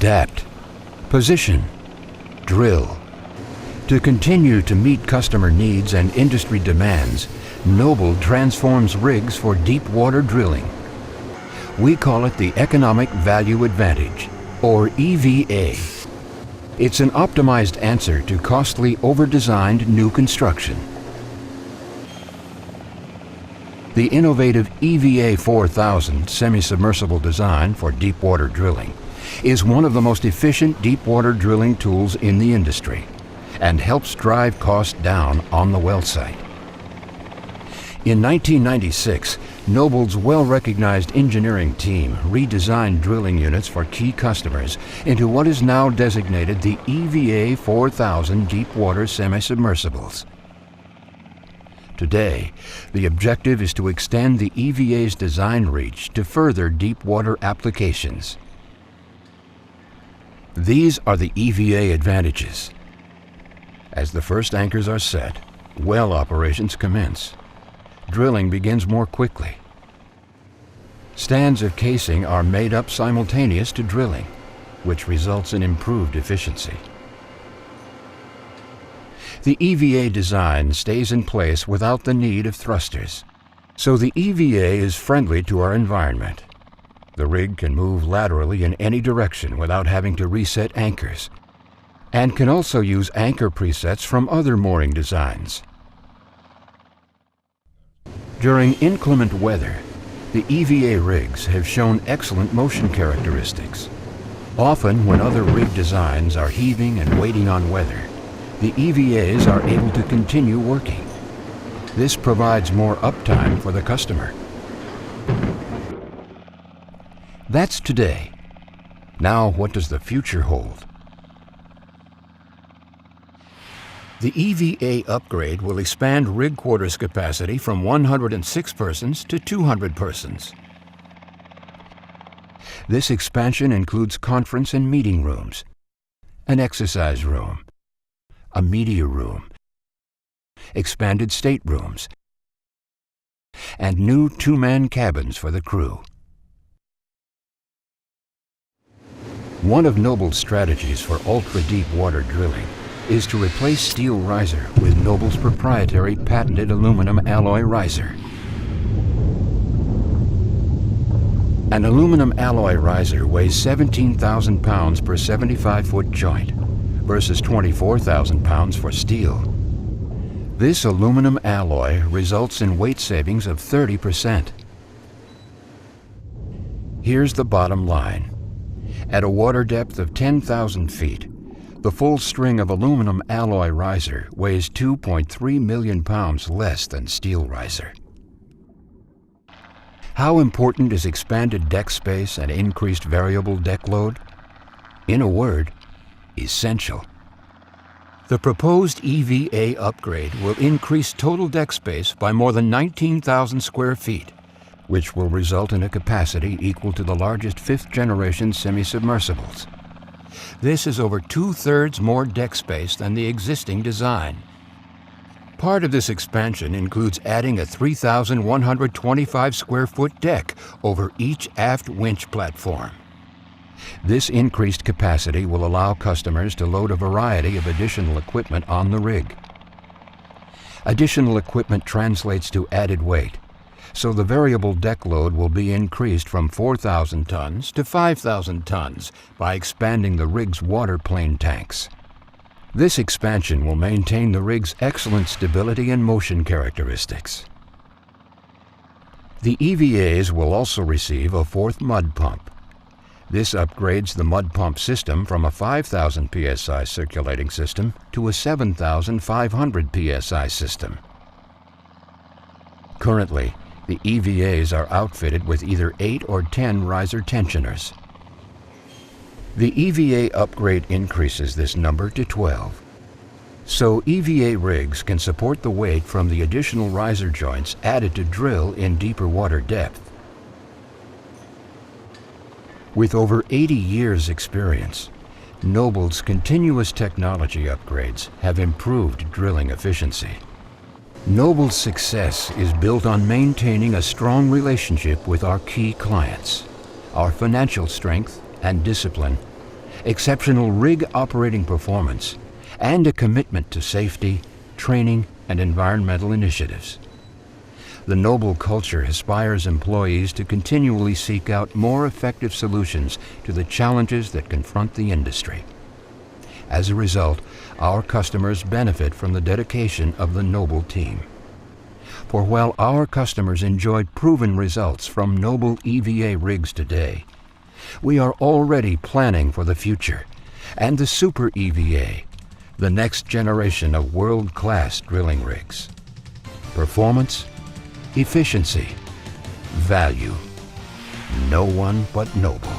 adapt, position, drill. To continue to meet customer needs and industry demands, Noble transforms rigs for deep water drilling. We call it the Economic Value Advantage, or EVA. It's an optimized answer to costly, over-designed new construction. The innovative EVA 4000 semi-submersible design for deep water drilling is one of the most efficient deep water drilling tools in the industry and helps drive costs down on the well site. In 1996, Noble's well-recognized engineering team redesigned drilling units for key customers into what is now designated the EVA 4000 deep water semi-submersibles. Today, the objective is to extend the EVA's design reach to further deep water applications. These are the EVA advantages. As the first anchors are set, well operations commence. Drilling begins more quickly. Stands of casing are made up simultaneous to drilling, which results in improved efficiency. The EVA design stays in place without the need of thrusters, so the EVA is friendly to our environment. The rig can move laterally in any direction without having to reset anchors, and can also use anchor presets from other mooring designs. During inclement weather, the EVA rigs have shown excellent motion characteristics. Often when other rig designs are heaving and waiting on weather, the EVAs are able to continue working. This provides more uptime for the customer. That's today. Now, what does the future hold? The EVA upgrade will expand rig quarters capacity from 106 persons to 200 persons. This expansion includes conference and meeting rooms, an exercise room, a media room, expanded staterooms, and new two-man cabins for the crew. One of Noble's strategies for ultra-deep water drilling is to replace steel riser with Noble's proprietary patented aluminum alloy riser. An aluminum alloy riser weighs 17,000 pounds per 75-foot joint versus 24,000 pounds for steel. This aluminum alloy results in weight savings of 30%. Here's the bottom line. At a water depth of 10,000 feet, the full string of aluminum alloy riser weighs 2.3 million pounds less than steel riser. How important is expanded deck space and increased variable deck load? In a word, essential. The proposed EVA upgrade will increase total deck space by more than 19,000 square feet, which will result in a capacity equal to the largest fifth-generation semi-submersibles. This is over 2/3 more deck space than the existing design. Part of this expansion includes adding a 3,125 square foot deck over each aft winch platform. This increased capacity will allow customers to load a variety of additional equipment on the rig. Additional equipment translates to added weight, so the variable deck load will be increased from 4,000 tons to 5,000 tons by expanding the rig's water plane tanks. This expansion will maintain the rig's excellent stability and motion characteristics. The EVAs will also receive a fourth mud pump. This upgrades the mud pump system from a 5,000 psi circulating system to a 7,500 psi system. Currently, the EVAs are outfitted with either 8 or 10 riser tensioners. The EVA upgrade increases this number to 12. So EVA rigs can support the weight from the additional riser joints added to drill in deeper water depth. With over 80 years' experience, Noble's continuous technology upgrades have improved drilling efficiency. Noble's success is built on maintaining a strong relationship with our key clients. Our financial strength and discipline exceptional rig operating performance, and a commitment to safety, training, and environmental initiatives. The Noble culture inspires employees to continually seek out more effective solutions to the challenges that confront the industry. As a result, our customers benefit from the dedication of the Noble team. For while our customers enjoy proven results from Noble EVA rigs today, we are already planning for the future and the Super EVA, the next generation of world-class drilling rigs. Performance, efficiency, value. No one but Noble.